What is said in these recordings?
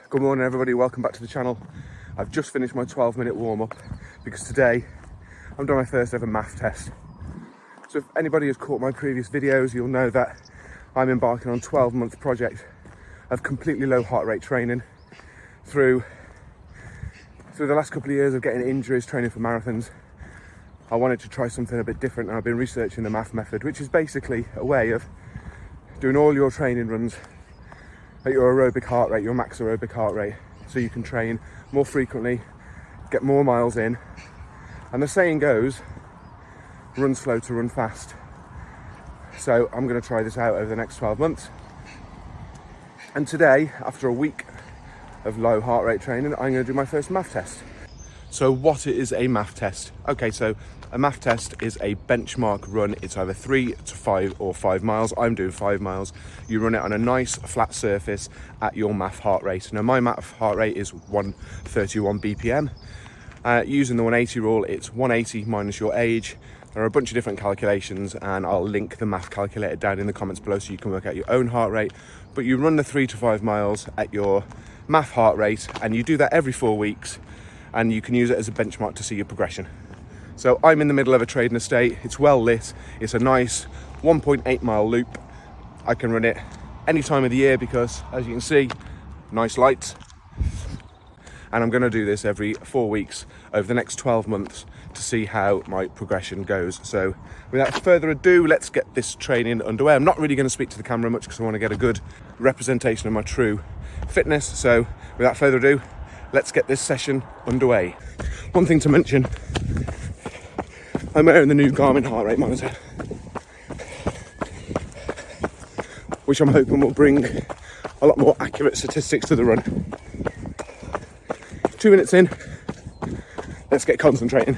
Good morning everybody, welcome back to the channel. I've just finished my 12-minute warm-up because today I'm doing my first ever MAF test. So if anybody has caught my previous videos, you'll know that I'm embarking on a 12-month project of completely low heart rate training through the last couple of years of getting injuries, training for marathons. I wanted to try something a bit different, and I've been researching the MAF method, which is basically a way of doing all your training runs at your aerobic heart rate, your max aerobic heart rate, so you can train more frequently, get more miles in. And the saying goes, run slow to run fast. So I'm going to try this out over the next 12 months. And today, after a week of low heart rate training, I'm going to do my first MAF test. So what is a MAF test? Okay, so a MAF test is a benchmark run. It's either 3 to 5 or 5 miles. I'm doing 5 miles. You run it on a nice flat surface at your MAF heart rate. Now my MAF heart rate is 131 BPM. Using the 180 rule, it's 180 minus your age. There are a bunch of different calculations, and I'll link the MAF calculator down in the comments below so you can work out your own heart rate. But you run the 3 to 5 miles at your MAF heart rate, and you do that every 4 weeks. And you can use it as a benchmark to see your progression. So I'm in the middle of a trading estate. It's well lit. It's a nice 1.8 mile loop. I can run it any time of the year because, as you can see, nice lights. And I'm going to do this every 4 weeks over the next 12 months to see how my progression goes. So without further ado, let's get this training underway. I'm not really going to speak to the camera much because I want to get a good representation of my true fitness. So without further ado, let's get this session underway. One thing to mention, I'm wearing the new Garmin heart rate monitor, which I'm hoping will bring a lot more accurate statistics to the run. 2 minutes in, let's get concentrating.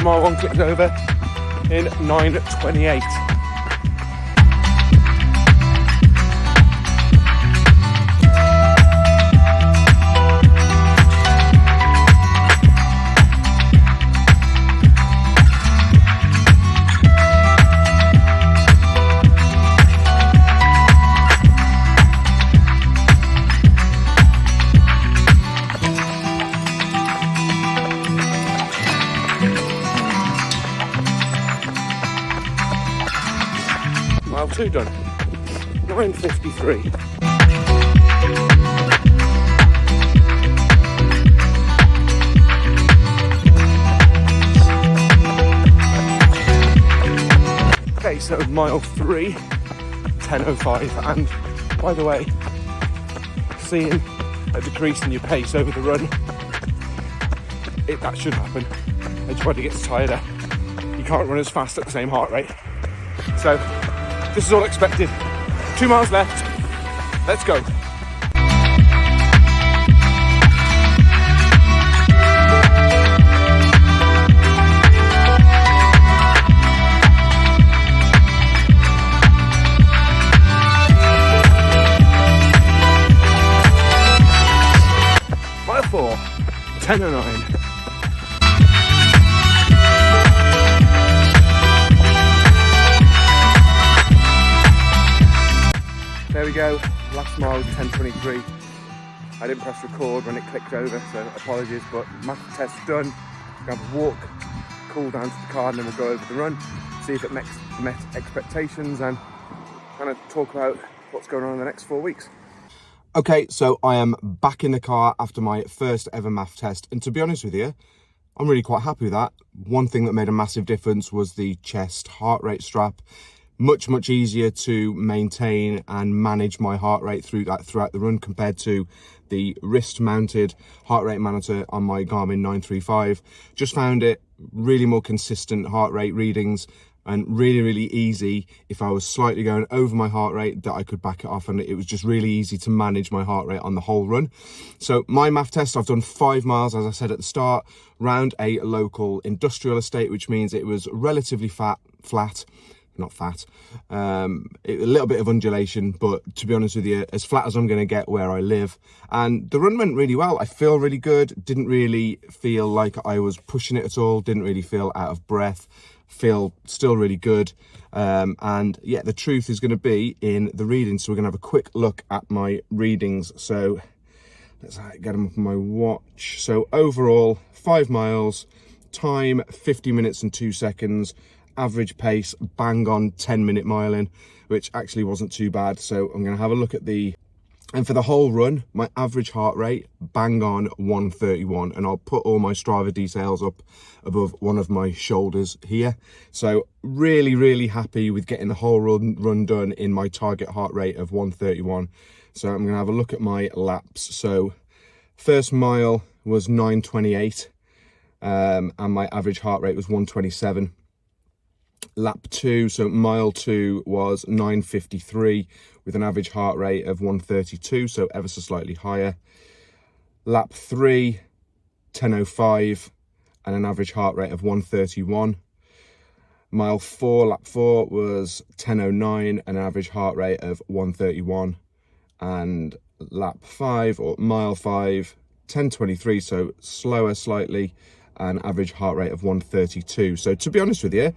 Mile 1 clicked over in 9:28. Mile 2 done, 9:53. Okay, so mile 3, 10:05, and by the way, seeing a decrease in your pace over the run, that should happen as your body gets tireder. You can't run as fast at the same heart rate. So this is all expected. 2 miles left. Let's go. Mile 4, 10:09. There we go, last mile 10:23. I didn't press record when it clicked over, so apologies, but MAF test done. We're going to have a walk, cool down to the car, and then we'll go over the run, see if it met expectations, and kind of talk about what's going on in the next 4 weeks. Okay, so I am back in the car after my first ever MAF test, and to be honest with you, I'm really quite happy with that. One thing that made a massive difference was the chest heart rate strap. Much easier to maintain and manage my heart rate throughout the run compared to the wrist mounted heart rate monitor on my Garmin 935. Just found it really more consistent heart rate readings, and really, really easy. If I was slightly going over my heart rate, that I could back it off, and it was just really easy to manage my heart rate on the whole run. So my MAF test, I've done 5 miles, as I said at the start, round a local industrial estate, which means it was relatively flat, not fat, a little bit of undulation, but to be honest with you, as flat as I'm going to get where I live. And the run went really well. I feel really good, didn't really feel like I was pushing it at all, didn't really feel out of breath, feel still really good. And yeah, the truth is going to be in the readings. So we're going to have a quick look at my readings. So let's get them up on my watch. So overall, 5 miles, time 50 minutes and 2 seconds, average pace bang on 10-minute miling, which actually wasn't too bad. So I'm going to have a look at and for the whole run, my average heart rate bang on 131, and I'll put all my Strava details up above one of my shoulders here. So really, really happy with getting the whole run done in my target heart rate of 131. So I'm going to have a look at my laps. So first mile was 9:28, and my average heart rate was 127. Lap 2, so mile 2 was 9:53 with an average heart rate of 132, so ever so slightly higher. Lap 3, 10:05 and an average heart rate of 131. Mile 4, lap 4 was 10:09 and an average heart rate of 131. And lap 5, or mile 5, 10:23, so slower slightly, and average heart rate of 132. So to be honest with you,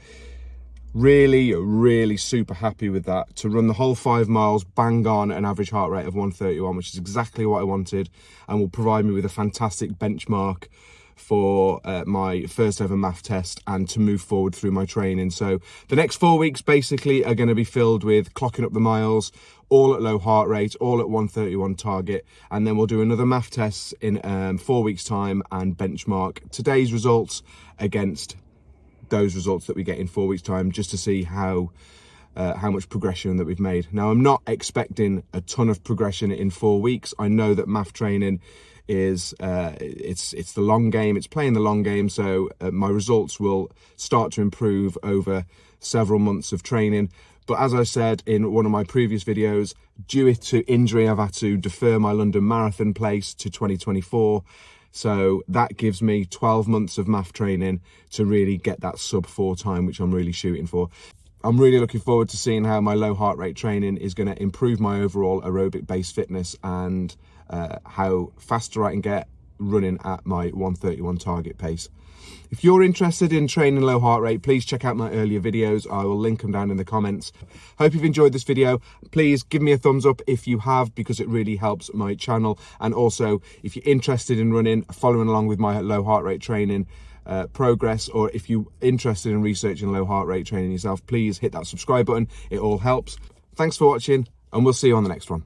really super happy with that. To run the whole 5 miles bang on an average heart rate of 131, which is exactly what I wanted, and will provide me with a fantastic benchmark for my first ever MAF test and to move forward through my training. So the next 4 weeks basically are going to be filled with clocking up the miles, all at low heart rate, all at 131 target, and then we'll do another MAF test in 4 weeks time and benchmark today's results against those results that we get in 4 weeks time, just to see how much progression that we've made. Now, I'm not expecting a ton of progression in 4 weeks. I know that MAF training is it's the long game, it's playing the long game, so my results will start to improve over several months of training. But as I said in one of my previous videos, due to injury, I've had to defer my London Marathon place to 2024. So that gives me 12 months of MAF training to really get that sub 4 time, which I'm really shooting for. I'm really looking forward to seeing how my low heart rate training is going to improve my overall aerobic based fitness, and how faster I can get running at my 131 target pace. If you're interested in training low heart rate, please check out my earlier videos. I will link them down in the comments. Hope you've enjoyed this video. Please give me a thumbs up if you have, because it really helps my channel. And also, if you're interested in running, following along with my low heart rate training progress, or if you're interested in researching low heart rate training yourself, please hit that subscribe button. It all helps. Thanks for watching, and we'll see you on the next one.